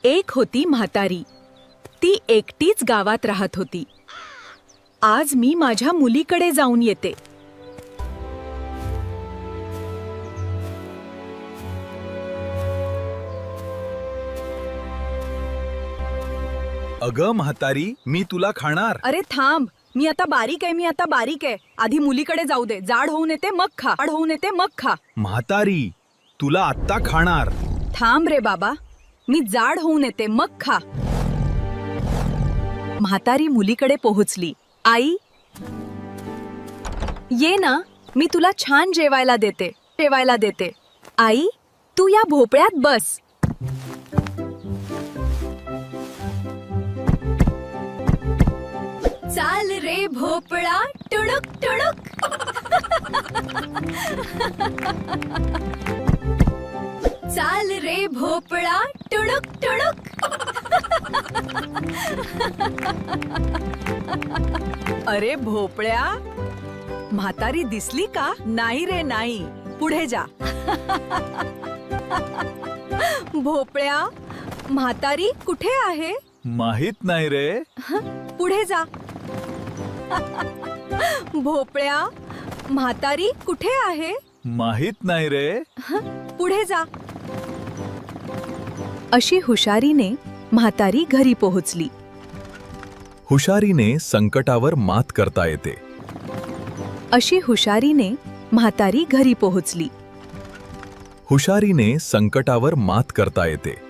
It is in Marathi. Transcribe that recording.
एक होती म्हातारी. ती एकटीच गावात राहत होती. आज मी माझ्या मुलीकडे जाऊन येते. अगं म्हातारी, मी तुला खाणार. अरे थांब, मी आता बारीक आहे. आधी मुलीकडे जाऊ दे. जाड होऊन येते मग खा. म्हातारी, तुला आत्ता खाणार. थांब रे बाबा, मी जाड होऊन येते मग खा. म्हातारी मुलीकडे पोहोचली. आई, ये ना, मी तुला छान जेवायला देते. आई, तू या भोपळ्यात बस. चाल रे भोपळा, टुडुक टुडुक. चाल रे भोपळा, टुडुक टुडुक. अरे भोपळ्या, म्हातारी दिसली का? नाही रे नाही, पुढे जा. भोपळ्या, म्हातारी कुठे आहे? माहित नाही रे. पुढे जा. भोपळ्या, म्हातारी कुठे आहे? माहित नाही रे. पुढे जा. अशी हुशारीने म्हातारी घरी पोहोचली. हुशारीने संकटावर मात करता येते. अशी हुशारीने म्हातारी घरी पोहोचली. हुशारीने संकटावर मात करता येते.